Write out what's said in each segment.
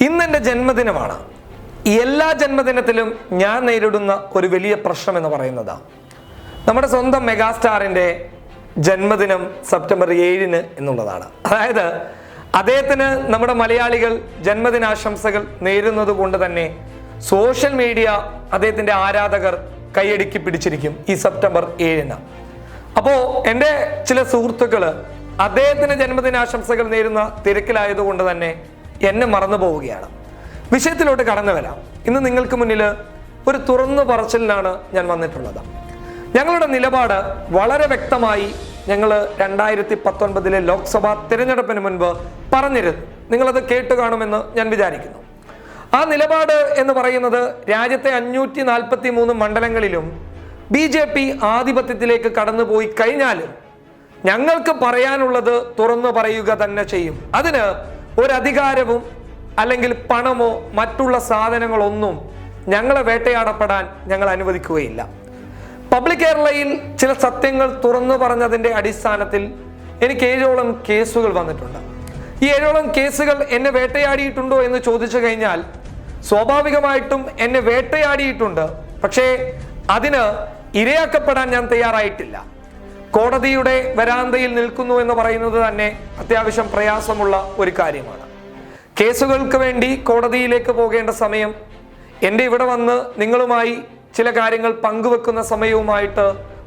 ഇന്നെൻ്റെ ജന്മദിനമാണ്. എല്ലാ ജന്മദിനത്തിലും ഞാൻ നേരിടുന്ന ഒരു വലിയ പ്രശ്നം എന്ന് പറയുന്നതാണ് നമ്മുടെ സ്വന്തം മെഗാസ്റ്റാറിൻ്റെ ജന്മദിനം സെപ്റ്റംബർ 7 എന്നുള്ളതാണ്. അതായത് അദ്ദേഹത്തിന് നമ്മുടെ മലയാളികൾ ജന്മദിനാശംസകൾ നേരുന്നത് കൊണ്ട് തന്നെ സോഷ്യൽ മീഡിയ അദ്ദേഹത്തിൻ്റെ ആരാധകർ കൈയടക്കി പിടിച്ചിരിക്കും ഈ സെപ്റ്റംബർ 7. അപ്പോൾ എൻ്റെ ചില സുഹൃത്തുക്കൾ അദ്ദേഹത്തിന് ജന്മദിനാശംസകൾ നേരുന്ന തിരക്കിലായതുകൊണ്ട് തന്നെ എന്നെ മറന്നു പോവുകയാണ്. വിഷയത്തിലോട്ട് കടന്നു വരാം. ഇന്ന് നിങ്ങൾക്ക് മുന്നിൽ ഒരു തുറന്നു പറച്ചിലിനാണ് ഞാൻ വന്നിട്ടുള്ളത്. ഞങ്ങളുടെ നിലപാട് വളരെ വ്യക്തമായി ഞങ്ങൾ 2019 ലോക്സഭാ തിരഞ്ഞെടുപ്പിന് മുൻപ് പറഞ്ഞിരുന്നു. നിങ്ങളത് കേട്ടു കാണുമെന്ന് ഞാൻ വിചാരിക്കുന്നു. ആ നിലപാട് എന്ന് പറയുന്നത് രാജ്യത്തെ 543 മണ്ഡലങ്ങളിലും BJP ആധിപത്യത്തിലേക്ക് കടന്നുപോയി കഴിഞ്ഞാലും ഞങ്ങൾക്ക് പറയാനുള്ളത് തുറന്നു പറയുക തന്നെ ചെയ്യും. അതിന് ഒരധികാരവും അല്ലെങ്കിൽ പണമോ മറ്റുള്ള സാധനങ്ങളൊന്നും ഞങ്ങളെ വേട്ടയാടപ്പെടാൻ ഞങ്ങൾ അനുവദിക്കുകയില്ല. പബ്ലിക് കേരളയിൽ ചില സത്യങ്ങൾ തുറന്നു പറഞ്ഞതിൻ്റെ അടിസ്ഥാനത്തിൽ എനിക്ക് 7ഓളം കേസുകൾ വന്നിട്ടുണ്ട്. ഈ 7ഓളം കേസുകൾ എന്നെ വേട്ടയാടിയിട്ടുണ്ടോ എന്ന് ചോദിച്ചു കഴിഞ്ഞാൽ സ്വാഭാവികമായിട്ടും എന്നെ വേട്ടയാടിയിട്ടുണ്ട്. പക്ഷേ അതിന് ഇരയാക്കപ്പെടാൻ ഞാൻ തയ്യാറായിട്ടില്ല. കോടതിയുടെ വരാന്തയിൽ നിൽക്കുന്നു എന്ന് പറയുന്നത് തന്നെ അത്യാവശ്യം പ്രയാസമുള്ള ഒരു കാര്യമാണ്. കേസുകൾക്ക് വേണ്ടി കോടതിയിലേക്ക് പോകേണ്ട സമയം എൻ്റെ ഇവിടെ വന്ന് നിങ്ങളുമായി ചില കാര്യങ്ങൾ പങ്കുവെക്കുന്ന സമയവുമായിട്ട്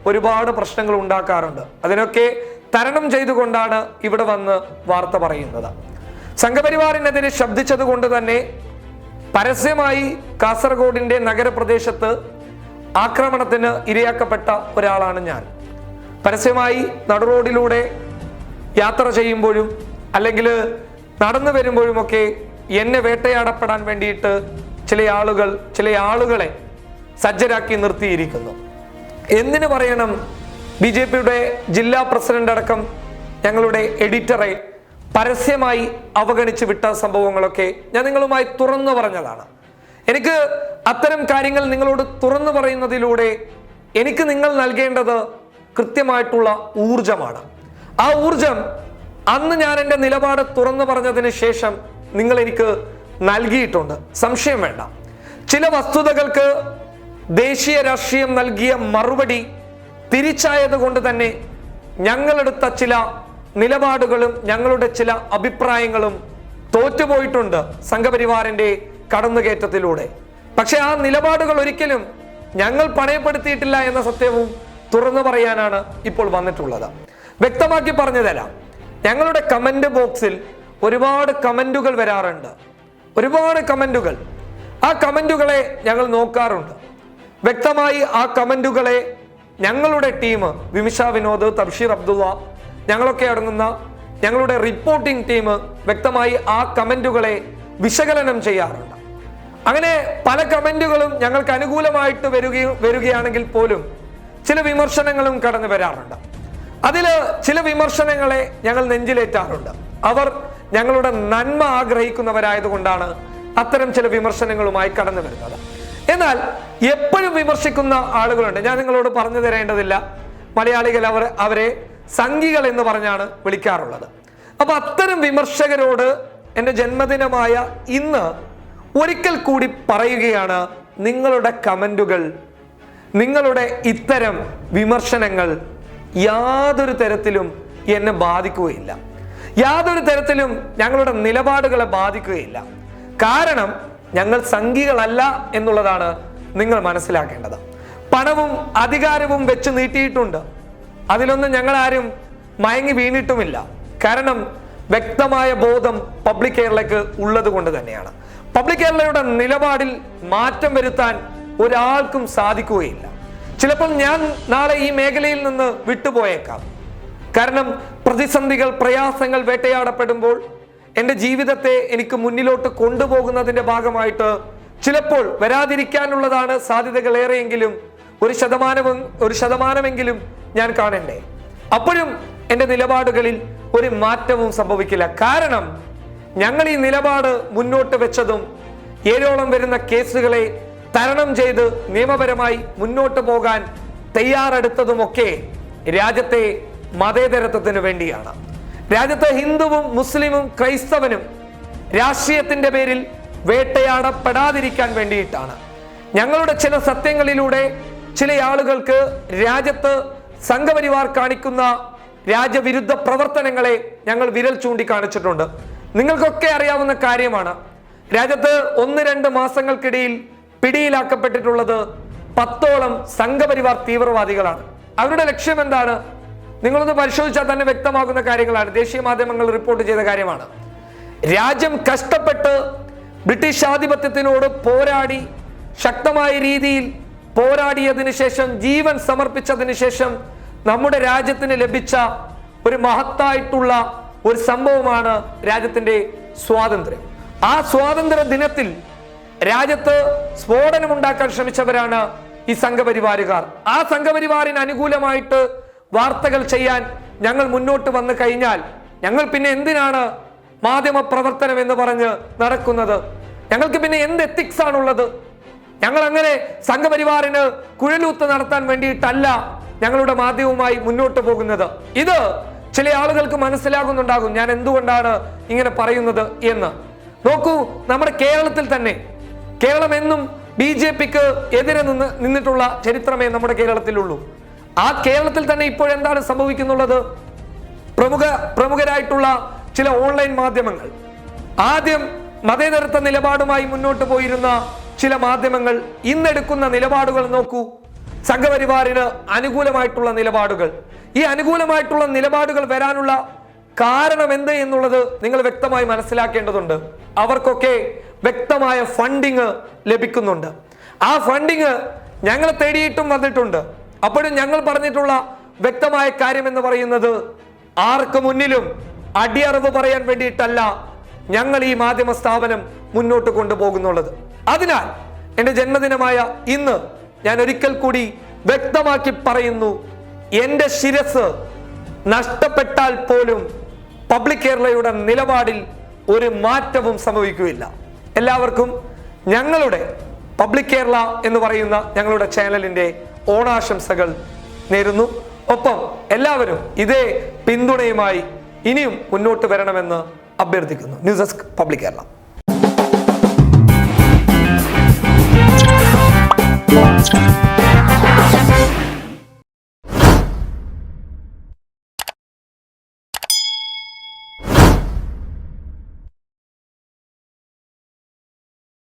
ഒരുപാട് പ്രശ്നങ്ങൾ ഉണ്ടാക്കാറുണ്ട്. അതിനൊക്കെ തരണം ചെയ്തുകൊണ്ടാണ് ഇവിടെ വന്ന് വാർത്ത പറയുന്നത്. സംഘപരിവാറിനെതിരെ ശബ്ദിച്ചത് കൊണ്ട് തന്നെ പരസ്യമായി കാസർഗോഡിൻ്റെ നഗരപ്രദേശത്ത് ആക്രമണത്തിന് ഇരയാക്കപ്പെട്ട ഒരാളാണ് ഞാൻ. പരസ്യമായി നടുറോഡിലൂടെ യാത്ര ചെയ്യുമ്പോഴും അല്ലെങ്കിൽ നടന്നു വരുമ്പോഴുമൊക്കെ എന്നെ വേട്ടയാടപ്പെടാൻ വേണ്ടിയിട്ട് ചില ആളുകളെ സജ്ജരാക്കി നിർത്തിയിരിക്കുന്നു. എന്തിനു പറയണം, BJPയുടെ ജില്ലാ പ്രസിഡന്റ് അടക്കം ഞങ്ങളുടെ എഡിറ്ററെ പരസ്യമായി അവഗണിച്ച് വിട്ട സംഭവങ്ങളൊക്കെ ഞാൻ നിങ്ങളുമായി തുറന്നു പറഞ്ഞതാണ്. എനിക്ക് അത്തരം കാര്യങ്ങൾ നിങ്ങളോട് തുറന്നു പറയുന്നതിലൂടെ എനിക്ക് നിങ്ങൾ നൽകേണ്ടത് കൃത്യമായിട്ടുള്ള ഊർജമാണ്. ആ ഊർജം അന്ന് ഞാൻ എൻ്റെ നിലപാട് തുറന്നു പറഞ്ഞതിന് ശേഷം നിങ്ങൾ എനിക്ക് നൽകിയിട്ടുണ്ട്. സംശയം വേണ്ട. ചില വസ്തുതകൾക്ക് ദേശീയ രാഷ്ട്രീയം നൽകിയ മറുപടി തിരിച്ചായത് കൊണ്ട് തന്നെ ഞങ്ങളെടുത്ത ചില നിലപാടുകളും ഞങ്ങളുടെ ചില അഭിപ്രായങ്ങളും തോറ്റുപോയിട്ടുണ്ട് സംഘപരിവാറിൻ്റെ കടന്നുകയറ്റത്തിലൂടെ. പക്ഷെ ആ നിലപാടുകൾ ഒരിക്കലും ഞങ്ങൾ പണയപ്പെടുത്തിയിട്ടില്ല എന്ന സത്യവും തുറന്നു പറയാനാണ് ഇപ്പോൾ വന്നിട്ടുള്ളത്. വ്യക്തമാക്കി പറഞ്ഞു തരാം. ഞങ്ങളുടെ കമന്റ് ബോക്സിൽ ഒരുപാട് കമന്റുകൾ വരാറുണ്ട്. ഒരുപാട് കമന്റുകൾ. ആ കമന്റുകളെ ഞങ്ങൾ നോക്കാറുണ്ട്. വ്യക്തമായി ആ കമന്റുകളെ ഞങ്ങളുടെ ടീം വിമിഷ വിനോദ്, തബ്ഷീർ അബ്ദുള്ള, ഞങ്ങളൊക്കെ അടങ്ങുന്ന ഞങ്ങളുടെ റിപ്പോർട്ടിംഗ് ടീം വ്യക്തമായി ആ കമന്റുകളെ വിശകലനം ചെയ്യാറുണ്ട്. അങ്ങനെ പല കമന്റുകളും ഞങ്ങൾക്ക് അനുകൂലമായിട്ട് വരികയാണെങ്കിൽ പോലും ചില വിമർശനങ്ങളും കടന്നു വരാറുണ്ട്. അതിൽ ചില വിമർശനങ്ങളെ ഞങ്ങൾ നെഞ്ചിലേറ്റാറുണ്ട്. അവർ ഞങ്ങളുടെ നന്മ ആഗ്രഹിക്കുന്നവരായതുകൊണ്ടാണ് അത്തരം ചില വിമർശനങ്ങളുമായി കടന്നു വരുന്നത്. എന്നാൽ എപ്പോഴും വിമർശിക്കുന്ന ആളുകളുണ്ട്. ഞാൻ നിങ്ങളോട് പറഞ്ഞു തരേണ്ടതില്ല. മലയാളികൾ അവരെ സംഘികൾ എന്ന് പറഞ്ഞാണ് വിളിക്കാറുള്ളത്. അപ്പൊ അത്തരം വിമർശകരോട് എൻ്റെ ജന്മദിനമായ ഇന്ന് ഒരിക്കൽ കൂടി പറയുകയാണ്, നിങ്ങളുടെ കമന്റുകൾ, നിങ്ങളുടെ ഇത്തരം വിമർശനങ്ങൾ യാതൊരു തരത്തിലും എന്നെ ബാധിക്കുകയില്ല. യാതൊരു തരത്തിലും ഞങ്ങളുടെ നിലപാടുകളെ ബാധിക്കുകയില്ല. കാരണം ഞങ്ങൾ സംഘികളല്ല എന്നുള്ളതാണ് നിങ്ങൾ മനസ്സിലാക്കേണ്ടത്. പണവും അധികാരവും വെച്ച് നീട്ടിയിട്ടുണ്ട്. അതിലൊന്നും ഞങ്ങൾ ആരും മയങ്ങി വീണിട്ടുമില്ല. കാരണം വ്യക്തമായ ബോധം പബ്ലിക് കേരളയ്ക്ക് ഉള്ളത് കൊണ്ട് തന്നെയാണ്. പബ്ലിക് കേരളയുടെ നിലപാടിൽ മാറ്റം വരുത്താൻ ഒരാൾക്കും സാധിക്കുകയില്ല. ചിലപ്പോൾ ഞാൻ നാളെ ഈ മേഖലയിൽ നിന്ന് വിട്ടുപോയേക്കാം. കാരണം പ്രതിസന്ധികൾ, പ്രയാസങ്ങൾ വേട്ടയാടപ്പെടുമ്പോൾ എൻ്റെ ജീവിതത്തെ എനിക്ക് മുന്നിലോട്ട് കൊണ്ടുപോകുന്നതിൻ്റെ ഭാഗമായിട്ട് ചിലപ്പോൾ വരാതിരിക്കാനുള്ളതാണ് സാധ്യതകൾ ഏറെയെങ്കിലും ഒരു ശതമാനമെങ്കിലും ഞാൻ കാണണ്ടേ. അപ്പോഴും എൻ്റെ നിലപാടുകളിൽ ഒരു മാറ്റവും സംഭവിക്കില്ല. കാരണം ഞങ്ങൾ ഈ നിലപാട് മുന്നോട്ട് വെച്ചതും 7ഓളം വരുന്ന കേസുകളെ തരണം ചെയ്ത് നിയമപരമായി മുന്നോട്ട് പോകാൻ തയ്യാറെടുത്തതുമൊക്കെ രാജ്യത്തെ മതേതരത്വത്തിന് വേണ്ടിയാണ്. രാജ്യത്തെ ഹിന്ദുവും മുസ്ലിമും ക്രൈസ്തവനും രാഷ്ട്രീയത്തിന്റെ പേരിൽ വേട്ടയാടപ്പെടാതിരിക്കാൻ വേണ്ടിയിട്ടാണ്. ഞങ്ങളുടെ ചില സത്യങ്ങളിലൂടെ ചില ആളുകൾക്ക് രാജ്യത്ത് സംഘപരിവാർ കാണിക്കുന്ന രാജ്യവിരുദ്ധ പ്രവർത്തനങ്ങളെ ഞങ്ങൾ വിരൽ ചൂണ്ടിക്കാണിച്ചിട്ടുണ്ട്. നിങ്ങൾക്കൊക്കെ അറിയാവുന്ന കാര്യമാണ്, രാജ്യത്ത് 1-2 മാസങ്ങൾക്കിടയിൽ പിടിയിലാക്കപ്പെട്ടിട്ടുള്ളത് 10ഓളം സംഘപരിവാർ തീവ്രവാദികളാണ്. അവരുടെ ലക്ഷ്യം എന്താണ്? നിങ്ങളൊന്ന് പരിശോധിച്ചാൽ തന്നെ വ്യക്തമാകുന്ന കാര്യങ്ങളാണ്. ദേശീയ മാധ്യമങ്ങൾ റിപ്പോർട്ട് ചെയ്ത കാര്യമാണ്. രാജ്യം കഷ്ടപ്പെട്ട് ബ്രിട്ടീഷ് ആധിപത്യത്തിനോട് പോരാടി ശക്തമായ രീതിയിൽ പോരാടിയതിനു ശേഷം, ജീവൻ സമർപ്പിച്ചതിന് ശേഷം നമ്മുടെ രാജ്യത്തിന് ലഭിച്ച ഒരു മഹത്തായിട്ടുള്ള ഒരു സംഭവമാണ് രാജ്യത്തിന്റെ സ്വാതന്ത്ര്യം. ആ സ്വാതന്ത്ര്യ ദിനത്തിൽ രാജ്യത്ത് സ്ഫോടനം ഉണ്ടാക്കാൻ ശ്രമിച്ചവരാണ് ഈ സംഘപരിവാരുകാർ. ആ സംഘപരിവാറിന് അനുകൂലമായിട്ട് വാർത്തകൾ ചെയ്യാൻ ഞങ്ങൾ മുന്നോട്ട് വന്നു കഴിഞ്ഞാൽ ഞങ്ങൾ പിന്നെ എന്തിനാണ് മാധ്യമ പ്രവർത്തനം എന്ന് പറഞ്ഞ് നടക്കുന്നത്? ഞങ്ങൾക്ക് പിന്നെ എന്ത് എത്തിക്സ് ആണുള്ളത്? ഞങ്ങൾ അങ്ങനെ സംഘപരിവാറിന് കുഴലൂത്ത് നടത്താൻ വേണ്ടിയിട്ടല്ല ഞങ്ങളുടെ മാധ്യമവുമായി മുന്നോട്ട് പോകുന്നത്. ഇത് ചില ആളുകൾക്ക് മനസ്സിലാകുന്നുണ്ടാകും ഞാൻ എന്തുകൊണ്ടാണ് ഇങ്ങനെ പറയുന്നത് എന്ന്. നോക്കൂ, നമ്മുടെ കേരളത്തിൽ തന്നെ, കേരളം എന്നും BJPക്ക് എതിരെ നിന്നിട്ടുള്ള ചരിത്രമേ നമ്മുടെ കേരളത്തിലുള്ളൂ. ആ കേരളത്തിൽ തന്നെ ഇപ്പോഴെന്താണ് സംഭവിക്കുന്നുള്ളത്? പ്രമുഖരായിട്ടുള്ള ചില ഓൺലൈൻ മാധ്യമങ്ങൾ, ആദ്യം മതേതരത്വ നിലപാടുമായി മുന്നോട്ട് പോയിരുന്ന ചില മാധ്യമങ്ങൾ ഇന്നെടുക്കുന്ന നിലപാടുകൾ നോക്കൂ. സംഘപരിവാറിന് അനുകൂലമായിട്ടുള്ള നിലപാടുകൾ. ഈ അനുകൂലമായിട്ടുള്ള നിലപാടുകൾ വരാനുള്ള കാരണം എന്ത് എന്നുള്ളത് നിങ്ങൾ വ്യക്തമായി മനസ്സിലാക്കേണ്ടതുണ്ട്. അവർക്കൊക്കെ വ്യക്തമായ ഫണ്ടിങ് ലഭിക്കുന്നുണ്ട്. ആ ഫണ്ടിങ് ഞങ്ങൾ തേടിയിട്ടും വന്നിട്ടുണ്ട്. അപ്പോഴും ഞങ്ങൾ പറഞ്ഞിട്ടുള്ള വ്യക്തമായ കാര്യം എന്ന് പറയുന്നത്, ആർക്ക് മുന്നിലും അടിയറവ് പറയാൻ വേണ്ടിയിട്ടല്ല ഞങ്ങൾ ഈ മാധ്യമ സ്ഥാപനം മുന്നോട്ട് കൊണ്ടുപോകുന്നുള്ളത്. അതിനാൽ എൻ്റെ ജന്മദിനമായ ഇന്ന് ഞാൻ ഒരിക്കൽ കൂടി വ്യക്തമാക്കി പറയുന്നു, എൻ്റെ ശിരസ് നഷ്ടപ്പെട്ടാൽ പോലും പബ്ലിക് കേരളയുടെ നിലപാടിൽ ഒരു മാറ്റവും സംഭവിക്കുകയില്ല. എല്ലാവർക്കും ഞങ്ങളുടെ പബ്ലിക് കേരള എന്ന് പറയുന്ന ഞങ്ങളുടെ ചാനലിന്റെ ഓണാശംസകൾ നേരുന്നു. ഒപ്പം എല്ലാവരും ഇതേ പിന്തുണയുമായി ഇനിയും മുന്നോട്ട് വരണമെന്ന് അഭ്യർത്ഥിക്കുന്നു. News desk public Kerala.